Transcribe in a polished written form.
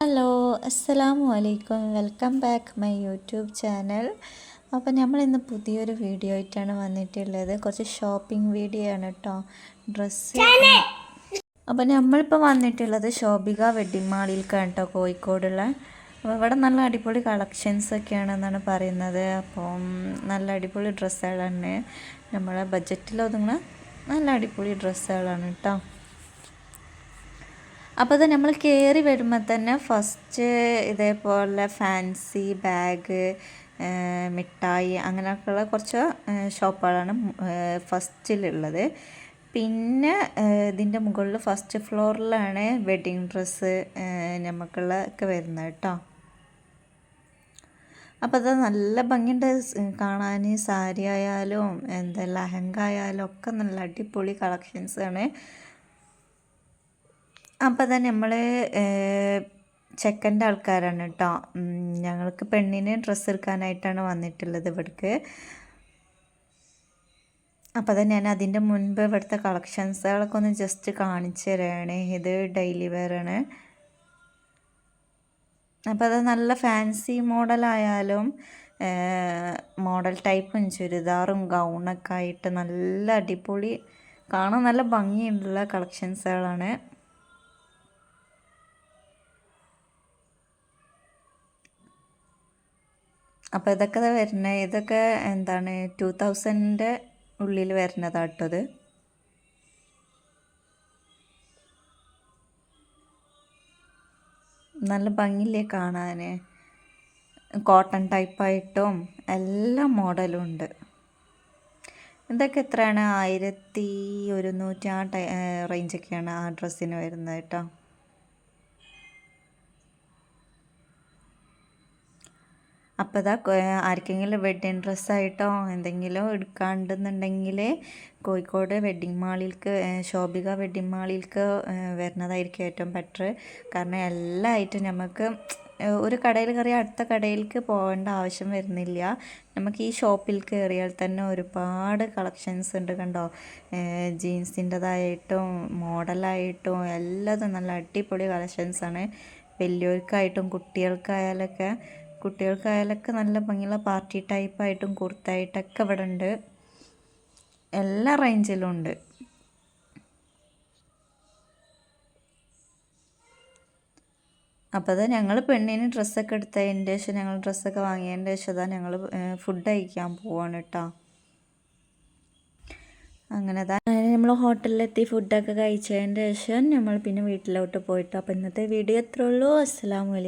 Hello, അസ്സലാമു അലൈക്കും. Welcome back my YouTube channel. അപ്പോൾ നമ്മളിന്ന് പുതിയൊരു വീഡിയോ ആയിട്ടാണ് വന്നിട്ടുള്ളത്. കുറച്ച് ഷോപ്പിംഗ് വീഡിയോ ആണ് കേട്ടോ. ഡ്രസ്സ്. അപ്പോൾ നമ്മളിപ്പോൾ വന്നിട്ടുള്ളത് ശോഭിക വെഡ്ഡിങ് മാളിലേക്കാണ് കേട്ടോ, കോഴിക്കോടുള്ള. അപ്പോൾ ഇവിടെ നല്ല അടിപൊളി കളക്ഷൻസ് ഒക്കെയാണെന്നാണ് പറയുന്നത്. അപ്പം നല്ല അടിപൊളി ഡ്രസ്സുകളാണ്, നമ്മളെ ബഡ്ജറ്റിൽ ഒതുങ്ങുന്ന നല്ല അടിപൊളി ഡ്രസ്സുകളാണ് കേട്ടോ. അപ്പോൾ അത് നമ്മൾ കയറി വരുമ്പോൾ തന്നെ ഫസ്റ്റ് ഇതേപോലെ ഫാൻസി ബാഗ്, മിഠായി അങ്ങനെയൊക്കെയുള്ള കുറച്ച് ഷോപ്പുകളാണ് ഫസ്റ്റിലുള്ളത്. പിന്നെ ഇതിൻ്റെ മുകളിൽ ഫസ്റ്റ് ഫ്ലോറിലാണ് വെഡ്ഡിങ് ഡ്രസ്സ് നമുക്കുള്ള ഒക്കെ വരുന്നത് കേട്ടോ. അപ്പോൾ അത് നല്ല ഭംഗിയുണ്ട് കാണാൻ. സാരി ആയാലും എന്താ ലഹങ്ക ആയാലും ഒക്കെ നല്ല അടിപൊളി കളക്ഷൻസാണ്. അപ്പോൾ തന്നെ നമ്മൾ ചെക്കൻ്റെ ആൾക്കാരാണ് കേട്ടോ. ഞങ്ങൾക്ക് പെണ്ണിന് ഡ്രസ്സ് എടുക്കാനായിട്ടാണ് വന്നിട്ടുള്ളത് ഇവിടേക്ക്. അപ്പോൾ തന്നെ ഞാൻ അതിൻ്റെ മുൻപ് ഇവിടുത്തെ കളക്ഷൻസുകളൊക്കെ ഒന്ന് ജസ്റ്റ് കാണിച്ചു തരാണ്. ഇത് ഡെയിലി വെയർ ആണ്. അപ്പോൾ അത് നല്ല ഫാൻസി മോഡലായാലും മോഡൽ ടൈപ്പും ചുരിദാറും ഗൗണൊക്കെ ആയിട്ട് നല്ല അടിപൊളി, കാണാൻ നല്ല ഭംഗിയുള്ള കളക്ഷൻസുകളാണ്. അപ്പോൾ ഇതൊക്കെ വരുന്നത്, ഇതൊക്കെ എന്താണ് 2000 ഉള്ളിൽ വരുന്നതാട്ടത്. നല്ല ഭംഗിയില്ലേ കാണാൻ. കോട്ടൺ ടൈപ്പായിട്ടും എല്ലാ മോഡലും ഉണ്ട്. ഇതൊക്കെ എത്രയാണ്? 1100 ആ റേഞ്ചൊക്കെയാണ് ആ ഡ്രസ്സിന് വരുന്നത് കേട്ടോ. അപ്പോൾ ഇതാ ആർക്കെങ്കിലും വെഡ്ഡിങ് ഡ്രസ്സായിട്ടോ എന്തെങ്കിലും എടുക്കാണ്ടെന്നുണ്ടെങ്കിൽ കോഴിക്കോട് വെഡ്ഡിങ് മാളിലേക്ക്, ശോഭിക വെഡ്ഡിങ് മാളിലേക്ക് വരുന്നതായിരിക്കും ഏറ്റവും ബെറ്റർ. കാരണം എല്ലാ ഐറ്റം നമുക്ക് ഒരു കടയിൽ കയറിയാൽ അടുത്ത കടയിലേക്ക് പോകേണ്ട ആവശ്യം വരുന്നില്ല. നമുക്ക് ഈ ഷോപ്പിൽ കയറിയാൽ തന്നെ ഒരുപാട് കളക്ഷൻസ് ഉണ്ട് കണ്ടോ. ജീൻസിൻ്റെതായിട്ടും മോഡലായിട്ടും എല്ലാതും നല്ല അടിപൊളി കളക്ഷൻസാണ്. വലിയവർക്കായിട്ടും കുട്ടികൾക്കായാലൊക്കെ നല്ല ഭംഗിയുള്ള പാർട്ടി ടൈപ്പായിട്ടും കുർത്തായിട്ടൊക്കെ ഇവിടെ ഉണ്ട്. എല്ലാ റേഞ്ചിലും ഉണ്ട്. അപ്പോൾ അത് ഞങ്ങൾ പെണ്ണിന് ഡ്രസ്സൊക്കെ എടുത്തതിൻ്റെ ശേഷം, ഞങ്ങൾ ഡ്രസ്സൊക്കെ വാങ്ങിയതിൻ്റെ ശേഷം അതാ ഞങ്ങൾ ഫുഡ് കഴിക്കാൻ പോവാണ് കേട്ടോ. അങ്ങനെ നമ്മൾ ഹോട്ടലിലെത്തി ഫുഡൊക്കെ കഴിച്ചതിൻ്റെ ശേഷം നമ്മൾ പിന്നെ വീട്ടിലോട്ട് പോയിട്ട്. അപ്പോൾ ഇന്നത്തെ വീഡിയോ എത്രയുള്ളൂ. അസ്സലാമു അലൈക്കും.